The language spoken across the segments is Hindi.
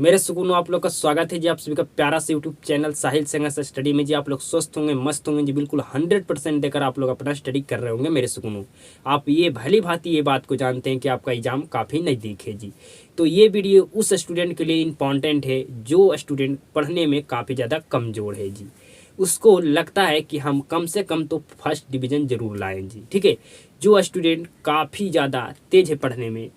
मेरे सुकून आप लोग का स्वागत है जी। आप सभी का प्यारा से यूट्यूब चैनल साहिल संघर्ष स्टडी में जी। आप लोग स्वस्थ होंगे, मस्त होंगे जी। बिल्कुल 100% देकर आप लोग अपना स्टडी कर रहे होंगे मेरे सुकून। आप ये भली भांति ये बात को जानते हैं कि आपका एग्जाम काफ़ी नज़दीक है जी। तो ये वीडियो उस स्टूडेंट के लिए इम्पॉर्टेंट है जो स्टूडेंट पढ़ने में काफ़ी ज़्यादा कमज़ोर है जी। उसको लगता है कि हम कम से कम तो फर्स्ट डिवीज़न ज़रूर लाएँ जी। ठीक है, जो स्टूडेंट काफ़ी ज़्यादा तेज़ है पढ़ने में,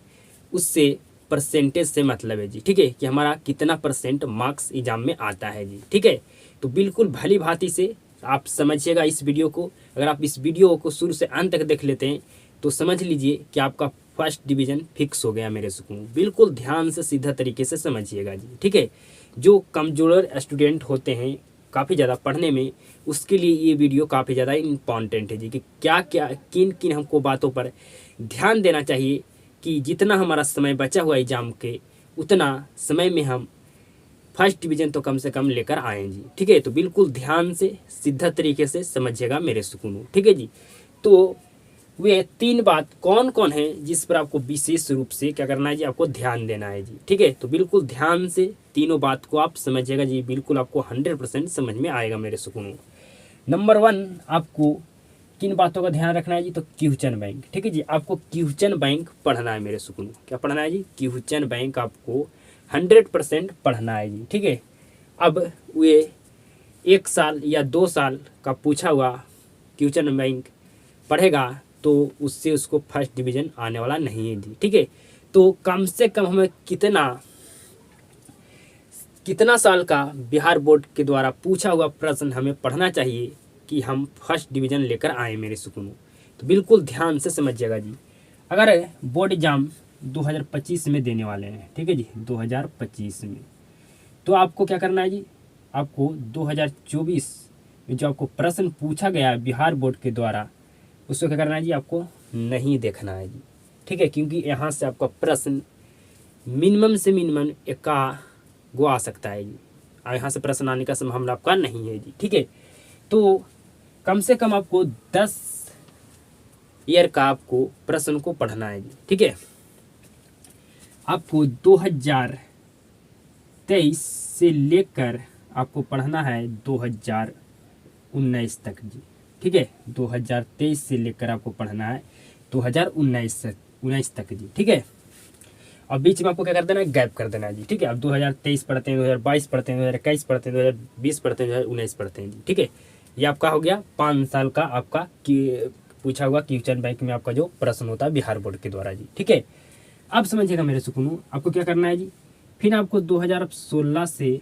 उससे परसेंटेज से मतलब है जी। ठीक है, कि हमारा कितना परसेंट मार्क्स एग्जाम में आता है जी। ठीक है, तो बिल्कुल भली भांति से आप समझिएगा इस वीडियो को। अगर आप इस वीडियो को शुरू से अंत तक देख लेते हैं तो समझ लीजिए कि आपका फर्स्ट डिवीज़न फिक्स हो गया मेरे सुकून। बिल्कुल ध्यान से सीधा तरीके से समझिएगा जी। ठीक है, जो कमज़ोर स्टूडेंट होते हैं काफ़ी ज़्यादा पढ़ने में, उसके लिए ये वीडियो काफ़ी ज़्यादा इम्पॉर्टेंट है जी कि क्या क्या किन किन हमको बातों पर ध्यान देना चाहिए कि जितना हमारा समय बचा हुआ एग्जाम के उतना समय में हम फर्स्ट डिवीज़न तो कम से कम लेकर आएँ जी। ठीक है, तो बिल्कुल ध्यान से सीधा तरीके से समझिएगा मेरे सुकून। ठीक है जी, तो वे तीन बात कौन कौन है जिस पर आपको विशेष रूप से क्या करना है जी, आपको ध्यान देना है जी। ठीक है, तो बिल्कुल ध्यान से तीनों बात को आप समझिएगा जी। बिल्कुल आपको 100% समझ में आएगा मेरे सुकून। नंबर 1, आपको किन बातों का ध्यान रखना है जी, तो क्वेश्चन बैंक। ठीक है जी, आपको क्वेश्चन बैंक पढ़ना है मेरे सुकून। क्या पढ़ना है जी, क्वेश्चन बैंक आपको 100% पढ़ना है जी। ठीक है, अब वे 1 साल या 2 साल का पूछा हुआ क्वेश्चन बैंक पढ़ेगा तो उससे उसको फर्स्ट डिवीज़न आने वाला नहीं है जी। ठीक है, तो कम से कम हमें कितना साल का बिहार बोर्ड के द्वारा पूछा हुआ प्रश्न हमें पढ़ना चाहिए कि हम फर्स्ट डिवीज़न लेकर आए मेरे सुकून। तो बिल्कुल ध्यान से समझिएगा जी। अगर बोर्ड एग्ज़ाम 2025 में देने वाले हैं, ठीक है जी, 2025 में, तो आपको क्या करना है जी, आपको 2024 में जो आपको प्रश्न पूछा गया है बिहार बोर्ड के द्वारा, उसको क्या करना है जी, आपको नहीं देखना है जी। ठीक है, क्योंकि यहाँ से आपका प्रश्न मिनिमम से मिनिमम 1 आ सकता है जी। और यहाँ से प्रश्न आने का संभावना आपका नहीं है जी। ठीक है, तो कम से कम आपको 10 ईयर का आपको प्रश्न को पढ़ना है जी। ठीक है, आपको 2023 से लेकर आपको पढ़ना है 2019 तक जी। ठीक है, 2023 से लेकर आपको पढ़ना है 2019 तक जी। ठीक है, और बीच में आपको क्या कर देना है, गैप कर देना है जी। ठीक है, अब 2023 पढ़ते हैं, 2022 पढ़ते हैं, 2021 पढ़ते हैं, 2020 पढ़ते हैं, 2019 पढ़ते हैं जी। ठीक है, ये आपका हो गया 5 साल का आपका पूछा हुआ क्वेश्चन बैंक में आपका जो प्रश्न होता है बिहार बोर्ड के द्वारा जी। ठीक है, अब समझिएगा मेरे सुकून, आपको क्या करना है जी, फिर आपको 2016 से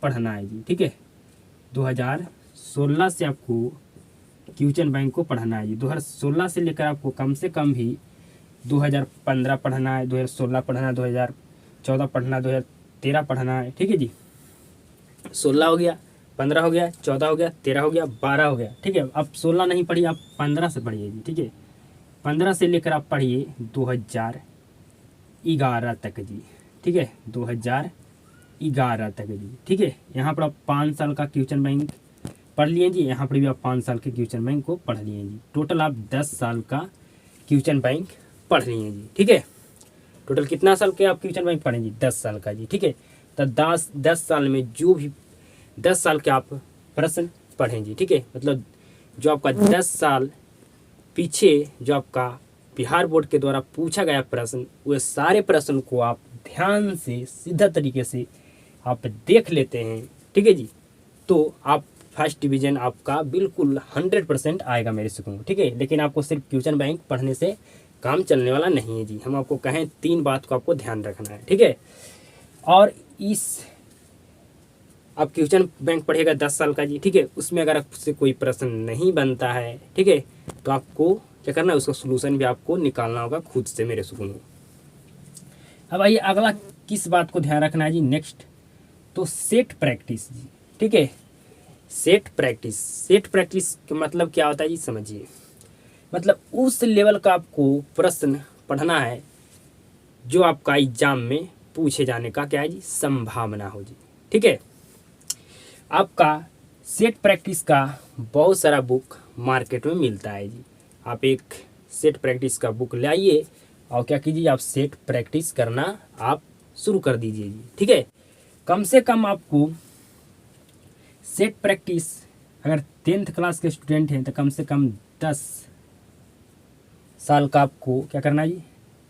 पढ़ना है जी। ठीक है, 2016 से आपको क्वेश्चन बैंक को पढ़ना है जी। 2016 से लेकर आपको कम से कम भी 2015 पढ़ना है, 2016 पढ़ना है, 2014 पढ़ना है, 2013 पढ़ना है। ठीक है जी, 16 हो गया, 15 हो गया, 14 हो गया, 13 हो गया, 12 हो गया। ठीक है, अब 16 नहीं पढ़िए, आप 15 से पढ़िए जी। ठीक है, 15 से लेकर आप पढ़िए 2011 तक जी। ठीक है, 2011 तक जी। ठीक है, यहाँ पर आप 5 साल का क्वेश्चन बैंक पढ़ लिए जी, यहाँ पर भी आप 5 साल के क्वेश्चन बैंक को पढ़ लिए जी। टोटल आप 10 साल का क्वेश्चन बैंक पढ़ लिए जी। ठीक है, टोटल कितना साल के आप क्वेश्चन बैंक पढ़ेंगे, 10 साल का जी। ठीक है, तो 10 साल में जो भी 10 साल के आप प्रश्न पढ़ेंगे। ठीक है, मतलब जो आपका 10 साल पीछे जो आपका बिहार बोर्ड के द्वारा पूछा गया प्रश्न, वे सारे प्रश्न को आप ध्यान से सीधा तरीके से आप देख लेते हैं। ठीक है जी, तो आप फर्स्ट डिवीज़न आपका बिल्कुल 100% आएगा मेरे सुकून। ठीक है, लेकिन आपको सिर्फ क्वेश्चन बैंक पढ़ने से काम चलने वाला नहीं है जी। हम आपको कहें 3 बात को आपको ध्यान रखना है। ठीक है, और इस आप क्वेश्चन बैंक पढ़ेगा 10 साल का जी। ठीक है, उसमें अगर आपसे कोई प्रश्न नहीं बनता है, ठीक है, तो आपको क्या करना है, उसका सोल्यूशन भी आपको निकालना होगा खुद से मेरे सुकून। अब आइए अगला किस बात को ध्यान रखना है जी, नेक्स्ट, तो सेट प्रैक्टिस जी। ठीक है, सेट प्रैक्टिस का मतलब क्या होता है जी, समझिए। मतलब उस लेवल का आपको प्रश्न पढ़ना है जो आपका एग्जाम में पूछे जाने का क्या है जी, संभावना हो जी। ठीक है, आपका सेट प्रैक्टिस का बहुत सारा बुक मार्केट में मिलता है जी। आप एक सेट प्रैक्टिस का बुक लाइए और क्या कीजिए, आप सेट प्रैक्टिस करना आप शुरू कर दीजिए जी। ठीक है, कम से कम आपको सेट प्रैक्टिस, अगर 10th क्लास के स्टूडेंट हैं तो कम से कम 10 साल का आपको क्या करना है जी,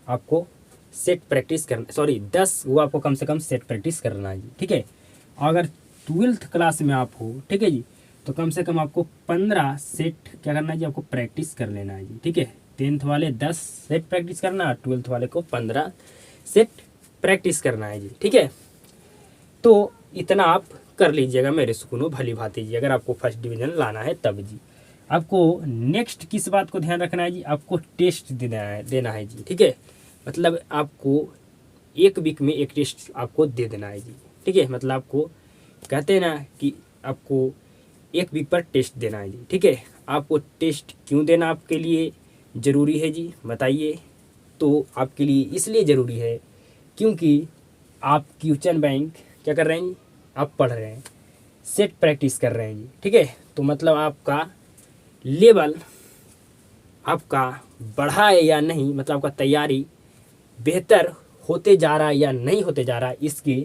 आपको सेट प्रैक्टिस करना, सॉरी 10 वो आपको कम से कम सेट प्रैक्टिस करना है जी। ठीक है, अगर 12th क्लास में आप हो, ठीक है जी, तो कम से कम आपको 15 सेट क्या करना है जी, आपको प्रैक्टिस कर लेना है जी। ठीक है, 10th वाले 10 सेट प्रैक्टिस करना, 12th वाले को 15 सेट प्रैक्टिस करना है जी। ठीक है, तो इतना आप कर लीजिएगा मेरे सुकूनों भली भांति जी, अगर आपको फर्स्ट डिवीज़न लाना है तब जी। आपको नेक्स्ट किस बात को ध्यान रखना है जी, आपको टेस्ट देना है जी। ठीक है, मतलब आपको एक वीक में एक टेस्ट आपको दे देना है जी। ठीक है, मतलब आपको कहते हैं ना कि आपको एक वीक पर टेस्ट देना है जी। ठीक है, आपको टेस्ट क्यों देना आपके लिए ज़रूरी है जी, बताइए। तो आपके लिए इसलिए ज़रूरी है क्योंकि आप क्वेश्चन बैंक क्या कर रहे हैं जी, आप पढ़ रहे हैं, सेट प्रैक्टिस कर रहे हैं जी। ठीक है, तो मतलब आपका लेवल आपका बढ़ा है या नहीं, मतलब आपका तैयारी बेहतर होते जा रहा है या नहीं होते जा रहा है, इसके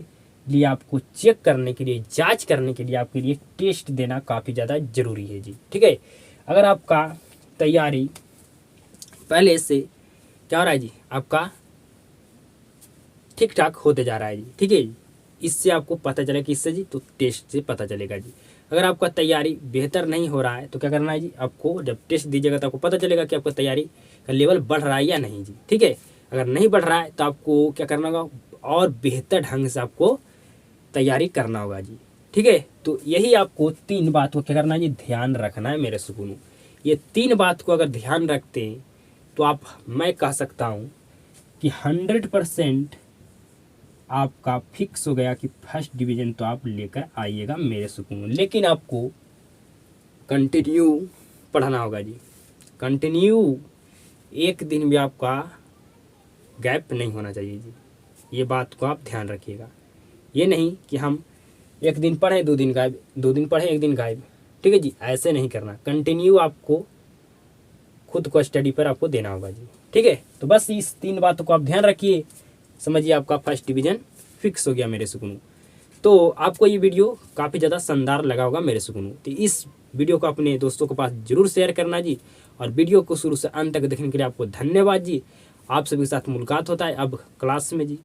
लिए आपको चेक करने के लिए, जांच करने के लिए आपके लिए टेस्ट देना काफ़ी ज़्यादा ज़रूरी है जी। ठीक है, अगर आपका तैयारी पहले से क्या हो रहा है जी, आपका ठीक ठाक होते जा रहा है जी। ठीक है, इससे आपको पता चलेगा कि इससे जी, तो टेस्ट से पता चलेगा जी। अगर आपका तैयारी बेहतर नहीं हो रहा है तो क्या करना है जी, आपको जब टेस्ट दीजिएगा तो आपको पता चलेगा कि आपका तैयारी का लेवल बढ़ रहा है या नहीं जी। ठीक है, अगर नहीं बढ़ रहा है तो आपको क्या करना होगा, और बेहतर ढंग से आपको तैयारी करना होगा जी। ठीक है, तो यही आपको 3 बात को क्या करना है जी, ध्यान रखना है मेरे सुकूनों। ये 3 बात को अगर ध्यान रखते हैं तो आप, मैं कह सकता हूँ कि 100% आपका फिक्स हो गया कि फर्स्ट डिवीज़न तो आप लेकर आइएगा मेरे सुकून। लेकिन आपको कंटिन्यू पढ़ना होगा जी, कंटिन्यू, एक दिन भी आपका गैप नहीं होना चाहिए जी। ये बात को आप ध्यान रखिएगा। ये नहीं कि हम एक दिन पढ़ें 2 दिन गायब, 2 दिन पढ़ें 1 दिन गायब। ठीक है जी, ऐसे नहीं करना, कंटिन्यू आपको खुद को स्टडी पर आपको देना होगा जी। ठीक है, तो बस इस 3 बातों को आप ध्यान रखिए, समझिए आपका फर्स्ट डिवीज़न फिक्स हो गया मेरे सुकूनों। तो आपको ये वीडियो काफ़ी ज़्यादा शानदार लगा होगा मेरे सुकूनों, तो इस वीडियो को अपने दोस्तों के पास जरूर शेयर करना जी। और वीडियो को शुरू से अंत तक देखने के लिए आपको धन्यवाद जी। आप सभी के साथ मुलाकात होता है अब क्लास में जी।